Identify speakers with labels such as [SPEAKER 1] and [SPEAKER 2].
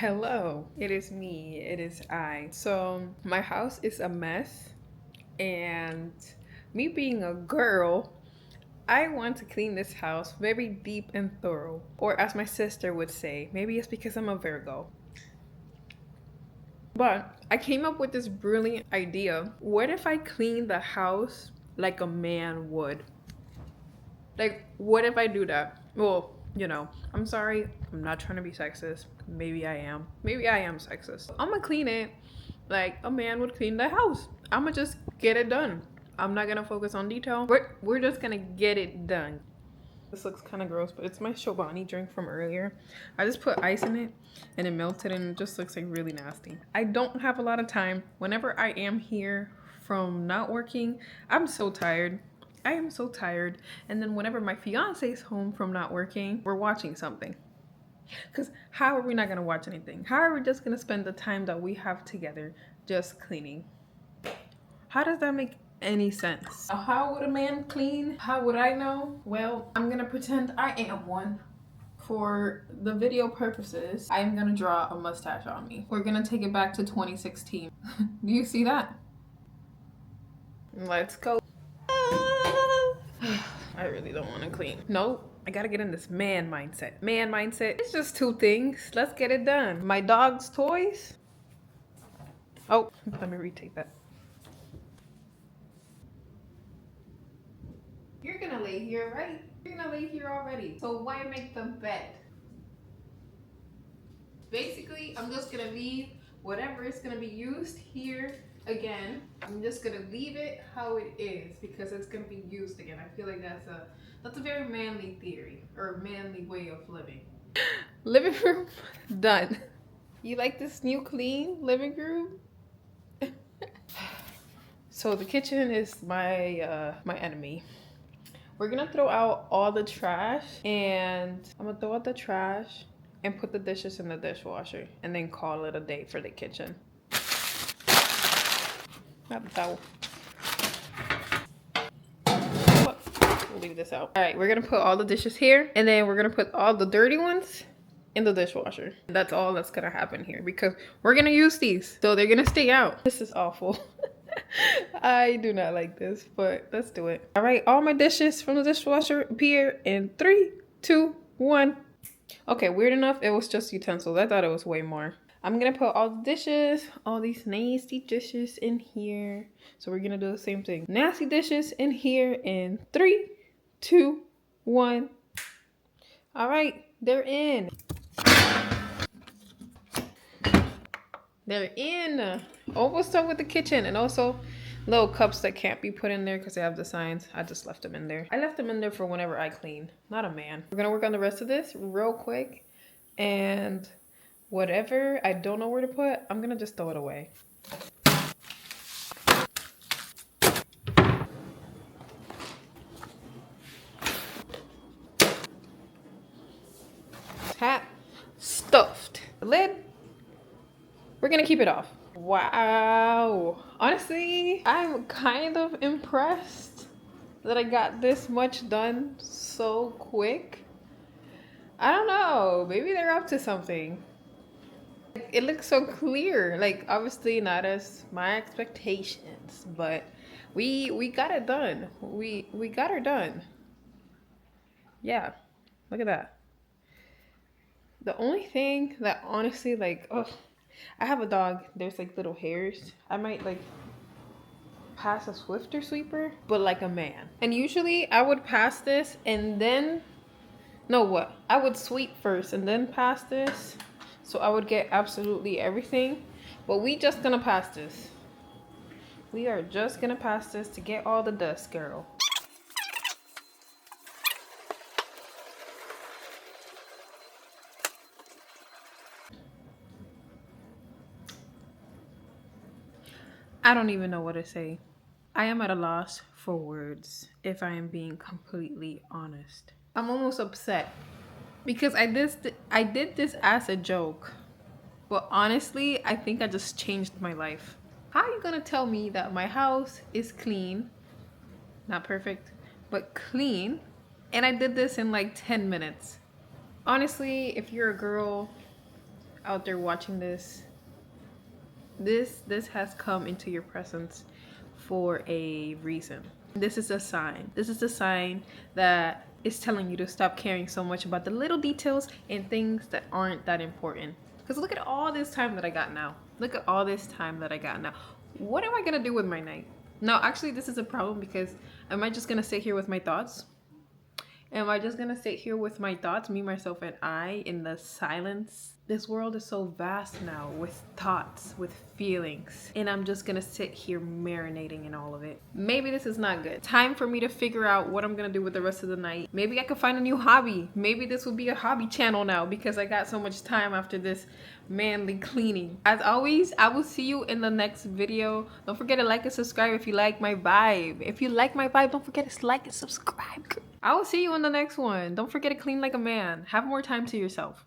[SPEAKER 1] Hello, it is me, it is I. So, my house is a mess, and me being a girl, I want to clean this house very deep and thorough. Or, as my sister would say, maybe it's because I'm a Virgo. But I came up with this brilliant idea. What if I clean the house like a man would? Like, what if I do that? Well, I'm sorry. I'm not trying to be sexist. Maybe I am. Maybe I am sexist. I'm gonna clean it like a man would clean the house. I'm gonna just get it done. I'm not gonna focus on detail. We're just gonna get it done. This looks kind of gross, but it's my Chobani drink from earlier. I just put ice in it and it melted and it just looks like really nasty. I don't have a lot of time. Whenever I am here from not working, I'm so tired. I am so tired. And then whenever my fiance is home from not working, we're watching something. Because how are we not going to watch anything? How are we just going to spend the time that we have together just cleaning? How does that make any sense? How would a man clean? How would I know? Well, I'm gonna pretend I am one. For the video purposes, I'm gonna draw a mustache on me. We're gonna take it back to 2016. Do you see that? Let's go. I really don't want to clean. Nope. I gotta get in this man mindset. Man mindset. It's just two things. Let's get it done. My dog's toys. Oh, let me retake that. You're gonna lay here, right? You're gonna lay here already. So why make the bed? Basically, I'm just gonna leave whatever is gonna be used here again. I'm just gonna leave it how it is because it's gonna be used again. I feel like that's a very manly theory or manly way of living. Living room done. You like this new clean living room? So the kitchen is my my enemy. We're gonna throw out all the trash and I'm gonna throw out the trash and put the dishes in the dishwasher and then call it a day for the kitchen. Not the towel. We'll leave this out. All right, we're gonna put all the dishes here and then we're gonna put all the dirty ones in the dishwasher. That's all that's gonna happen here because we're gonna use these. So they're gonna stay out. This is awful. I do not like this, but let's do it. All right, all my dishes from the dishwasher appear in 3, 2, 1. Okay, weird enough, it was just utensils. I thought it was way more. I'm gonna put all the dishes, all these nasty dishes in here. So we're gonna do the same thing. Nasty dishes in here in 3, 2, 1. All right, they're in. They're in. Almost done with the kitchen. And also little cups that can't be put in there because they have the signs. I just left them in there. I left them in there for whenever I clean. Not a man. We're gonna work on the rest of this real quick. And whatever I don't know where to put, I'm gonna just throw it away. Hat stuffed. The lid, we're gonna keep it off. Wow. Honestly, I'm kind of impressed that I got this much done so quick. I don't know. Maybe they're up to something. It looks so clear. Like, obviously not as my expectations, but we got it done. We got her done. Yeah. Look at that. The only thing that honestly, like, oh, I have a dog. There's like little hairs. I might like pass a Swifter sweeper, but like a man. And usually I would pass this and then, no, what? I would sweep first and then pass this. So I would get absolutely everything. But we just gonna pass this. We are just gonna pass this to get all the dust, girl. I don't even know what to say. I am at a loss for words, if I am being completely honest. I'm almost upset because I did this as a joke. But honestly, I think I just changed my life. How are you gonna tell me that my house is clean, not perfect, but clean, and I did this in like 10 minutes? Honestly, if you're a girl, out there watching this has come into your presence for a reason. This is a sign. This is a sign that is telling you to stop caring so much about the little details and things that aren't that important. Because look at all this time that I got now. Look at all this time that I got now. What am I gonna do with my night? No, actually, this is a problem because am I just gonna sit here with my thoughts? Am I just gonna sit here with my thoughts, me, myself, and I, in the silence? This world is so vast now with thoughts, with feelings, and I'm just gonna sit here marinating in all of it. Maybe this is not good. Time for me to figure out what I'm gonna do with the rest of the night. Maybe I could find a new hobby. Maybe this will be a hobby channel now because I got so much time after this manly cleaning. As always, I will see you in the next video. Don't forget to like and subscribe if you like my vibe. If you like my vibe, don't forget to like and subscribe. I will see you in the next one. Don't forget to clean like a man. Have more time to yourself.